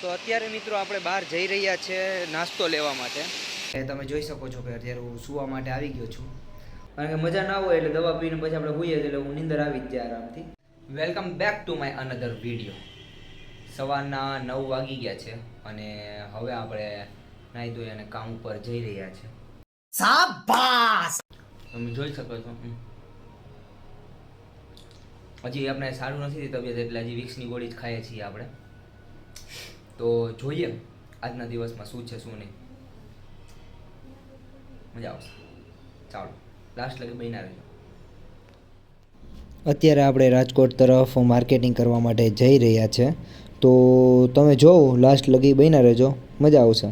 તો અત્યારે મિત્રો આપણે બહાર જઈ રહ્યા છે નાસ્તો લેવા માટે. તમે જોઈ શકો છો કે અત્યારે હું સૂવા માટે આવી ગયો છું, કારણ કે મજા ના હોય એટલે દવા પીને પછી આપણે સૂઈએ એટલે હું નીંદર આવી જ જાય આરામથી. Welcome back to my another video. સવારના 9 વાગી ગયા છે અને હવે આપણે નાહી ધોઈ અને કામ ઉપર જઈ રહ્યા છે. શાબાશ! તમે જોઈ શકો છો. હજી આપણે સારું નથી તબિયત એટલે હજી વિક્સની ગોળી જ ખાઈએ છીએ આપણે. તો જોઈએ આજના દિવસમાં શું છે શું નહીં. મજા આવશે. ચાલો લાસ્ટ લગી બન્યા રહેજો. અત્યારે આપણે રાજકોટ તરફ માર્કેટિંગ કરવા માટે જઈ રહ્યા છે, તો તમે જોવો લાસ્ટ લગી બન્યા રહેજો, મજા આવશે.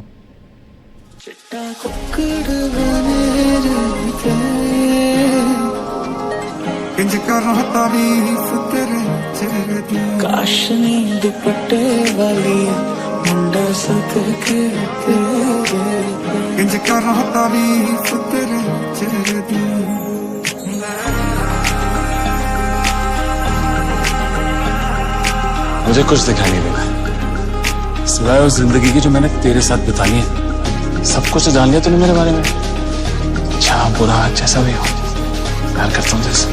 काशनी दुपट्टे वाली मुंडा सत के इंज कर तारीफ तेरे चेहरे दी. मुझे कुछ दिखाई नहीं देगा सिवाय उस जिंदगी की जो मैंने तेरे साथ बिताई है. सब कुछ जान लिया तूने मेरे बारे में. अच्छा बुरा जैसा भी हो प्यार करता हूँ जैसे.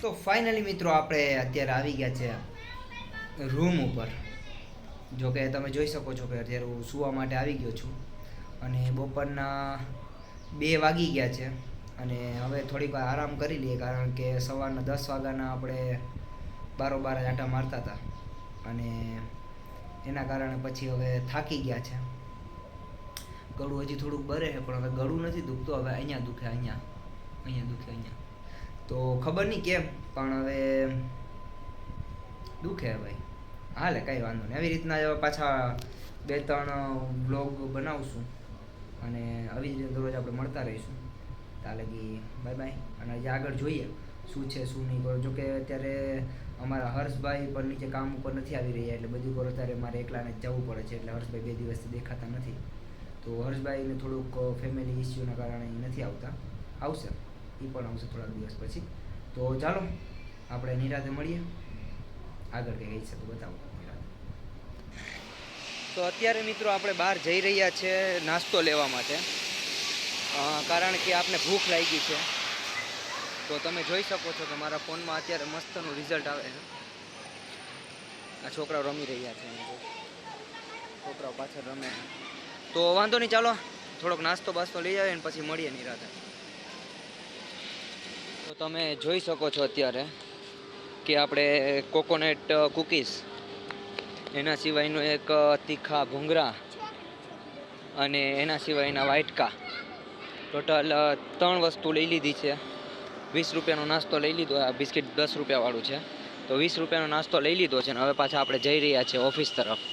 તો ફાઇનલી મિત્રો આપણે અત્યારે આવી ગયા છે રૂમ ઉપર. જો કે તમે જોઈ શકો છો કે અત્યારે હું સૂવા માટે આવી ગયો છું અને બપોરના 2 વાગી ગયા છે અને હવે થોડીક વાર આરામ કરી લઈએ, કારણ કે સવારના 10 વાગ્યાના આપણે બારોબાર આંટા મારતા હતા અને એના કારણે પછી હવે થાકી ગયા છે. ગળું હજી થોડુંક બરે છે પણ હવે ગળું નથી દુખતું, હવે અહીંયા દુખે, અહીંયા દુખે, અહીંયા. તો ખબર નહીં કેમ પણ હવે દુખે ભાઈ. હાલે કંઈ વાંધો નહીં. આવી રીતના પાછા 2-3 બ્લોગ બનાવશું અને આવી જ રીતે દરરોજ આપણે મળતા રહીશું. ત્યાં લગી બાય બાય. અને હજી આગળ જોઈએ શું છે શું નહીં કરો. જોકે અત્યારે અમારા હર્ષભાઈ પણ નીચે કામ ઉપર નથી આવી રહ્યા એટલે બધું કરો ત્યારે મારે એકલાને જ જવું પડે છે, એટલે હર્ષભાઈ 2 દિવસથી દેખાતા નથી. તો હર્ષભાઈને થોડુંક ફેમિલી ઇસ્યુના કારણે નથી આવતા, આવશે, એ પણ આવશે થોડાક દિવસ પછી. તો ચાલો આપણે નિરાતે મળીએ. આગળ કંઈ કહી શકો બતાવો. તો અત્યારે મિત્રો આપણે બહાર જઈ રહ્યા છે નાસ્તો લેવા માટે, કારણ કે આપને ભૂખ લાગી છે. તો તમે જોઈ શકો છો કે મારા ફોનમાં અત્યારે મસ્તનું રિઝલ્ટ આવે છે. આ છોકરાઓ રમી રહ્યા છે, છોકરાઓ પાછળ રમે છે. તો વાંધો નહીં, ચાલો થોડોક નાસ્તો બાસ્તો લઈ આવે ને પછી મળીએ નિરાતે. તો તમે જોઈ શકો છો અત્યારે કે આપણે કોકોનટ કૂકીઝ, એના સિવાયનો એક તીખા ભૂંગળા અને એના સિવાયના વાટકા, ટોટલ 3 વસ્તુ લઈ લીધી છે. 20 રૂપિયાનો નાસ્તો લઈ લીધો. આ બિસ્કિટ 10 રૂપિયાવાળું છે, તો 20 રૂપિયાનો નાસ્તો લઈ લીધો છે. અને હવે પાછા આપણે જઈ રહ્યા છીએ ઓફિસ તરફ.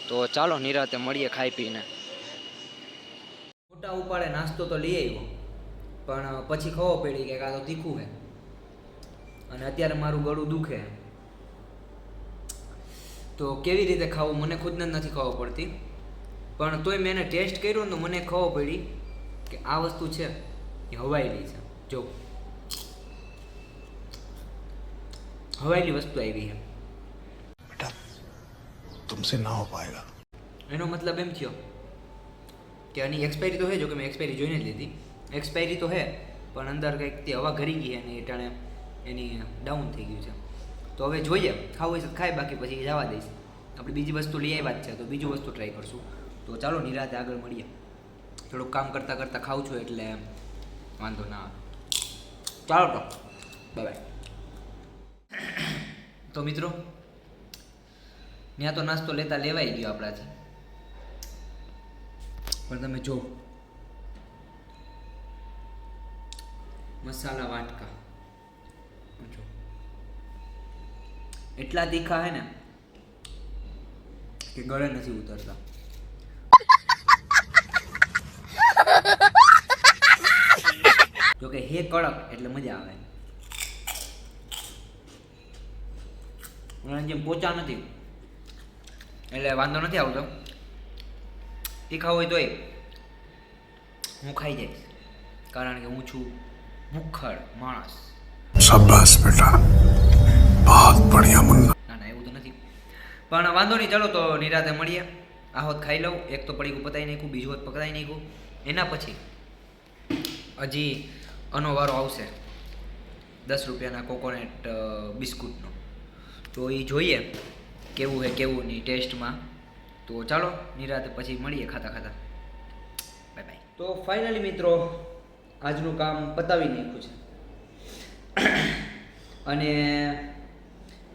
તો ચાલો નિરાતે મળીએ ખાઈ પીને. મોટા ઉપાડે નાસ્તો તો લઈ આવ્યો પણ પછી ખબર પડી કે આ તો તીખું છે અને અત્યારે મારું ગળું દુખે. તો કેવી રીતે ખાવું મને ખુદને નથી ખબર પડતી, પણ તોય મેં એને ટેસ્ટ કર્યો ને તો મને ખબર પડી કે આ વસ્તુ છે એ હવાયેલી છે. જો હવાયેલી વસ્તુ આવી છે. बेटा तुमसे ना हो पाएगा. એનો મતલબ એમ થયો કે આની એક્સપાયરી તો છે. જો કે મેં એક્સપાયરી જોઈને જ લીધી. એક્સપાયરી તો છે પણ અંદર કંઈક તે હવા ઘરી ગઈ અને એટાણે એની ડાઉન થઈ ગયું છે. તો હવે જોઈએ, ખાવું હોય તો ખાય, બાકી પછી જવા દઈશ. આપણે બીજી વસ્તુ લઈ આવ્યા જ છે તો બીજું વસ્તુ ટ્રાય કરશું. તો ચાલો નિરાતે આગળ મળીએ. થોડુંક કામ કરતાં કરતાં ખાઉં છું એટલે વાંધો ના આવે. ચાલો તો બાય બાય. તો મિત્રો ત્યાં તો નાસ્તો લેતા લેવાઈ ગયો આપણાથી, પણ તમે જો મસાલા વાટકા એટલા તીખા હે ને કે ગળે નથી ઉતરતા. જોકે હે કડક એટલે મજા આવે. જેમ પોચા નથી એટલે વાંધો નથી આવતો. તીખા હોય તોય હું ખાઈ જઈશ, કારણ કે હું છું ભૂખડ માણસ. शाबाश बेटा बहुत बढ़िया मुन्ना. ના ના એવું તો નથી, પણ વાંધો નહીં. ચાલો તો નિરાતે મળીએ. આ હોત ખાઈ લઉં, એક તો પડીકું પતાવી નાખ્યું, બીજું હોત પકડાઈ નાખ્યું. એના પછી હજી આનો વારો આવશે 10 રૂપિયાના કોકોનટ બિસ્કુટનો. તો એ જોઈએ કેવું છે કેવું નહીં ટેસ્ટમાં. તો ચાલો નિરાતે પછી મળીએ ખાતા ખાતા. Bye bye. તો ફાઇનલી મિત્રો આજનું કામ પતાવી નાખ્યું છે અને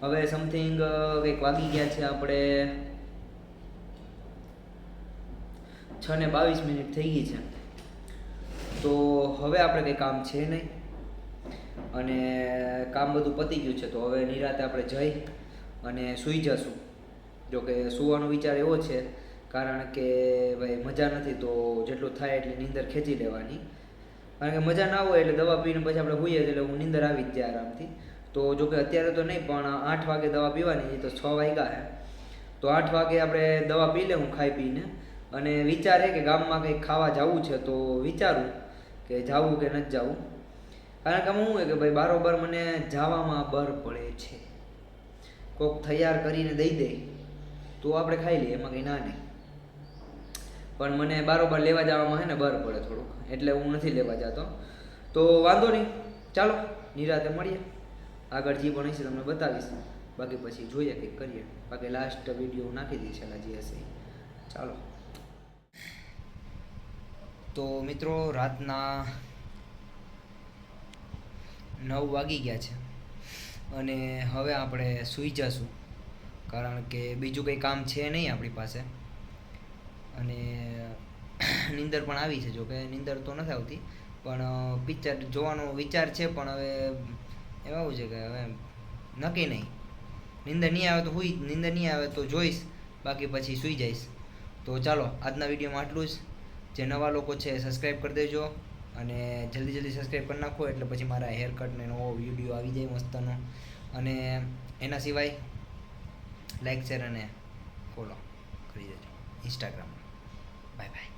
હવે સમથિંગ કંઈક વાગી ગયા છે આપણે 6:22 થઈ ગઈ છે. તો હવે આપણે કંઈ કામ છે નહીં અને કામ બધું પતી ગયું છે. તો હવે નિરાતે આપણે જઈ અને સૂઈ જશું. જો કે સૂવાનો વિચાર એવો છે, કારણ કે ભાઈ મજા નથી, તો જેટલું થાય એટલી નીંદર ખેંચી લેવાની. કારણ કે મજા ના હોય એટલે દવા પીને પછી આપણે સૂઈએ એટલે હું નીંદર આવી જ જાય આરામથી. તો જો કે અત્યારે તો નહીં, પણ 8 વાગે દવા પીવાની, એ તો 6 વાગ્યા છે. તો 8 વાગે આપણે દવા પી લે હું ખાઈ પીને. અને વિચાર છે કે ગામમાં કંઈક ખાવા જવું છે, તો વિચારું કે જાવું કે નથી જવું. કારણ કે આમાં શું હોય કે ભાઈ બારોબાર મને જવામાં બર પડે છે. કોક તૈયાર કરીને દઈ દે તો આપણે ખાઈ લઈએ, એમાં કંઈ ના નહીં. પણ મને બારોબાર લેવા જવામાં છે ને બર પડે થોડુંક, એટલે હું નથી લેવા જતો. તો વાંધો નહીં, ચાલો નિરાતે મળીએ. આગળ જે પણ હશે તમને બતાવીશ, બાકી પછી જોઈએ કંઈક કરીએ. બાકી લાસ્ટ વિડીયો હું નાખી દઈશ એના જે હશે. ચાલો તો મિત્રો રાતના 9 વાગી ગયા છે અને હવે આપણે સૂઈ જશું, કારણ કે બીજું કંઈ કામ છે નહીં આપણી પાસે. અને નીંદર પણ આવી છે. જો કે નીંદર તો નથી આવતી, પણ પિક્ચર જોવાનો વિચાર છે. પણ હવે એવું છે કે હવે નક્કી નહીં. નીંદર નહીં આવે તો નીંદર નહીં આવે તો જોઈશ, બાકી પછી સૂઈ જઈશ. તો ચાલો આજના વિડીયોમાં આટલું જ. જે નવા લોકો છે સબસ્ક્રાઈબ કરી દેજો અને જલ્દી સબસ્ક્રાઈબ કરી નાખો, એટલે પછી મારા હેર કટનો નવો વિડીયો આવી જાય મસ્તનો. અને એના સિવાય લાઈક શેર અને ફોલો કરી દેજો ઇન્સ્ટાગ્રામમાં. Bye bye.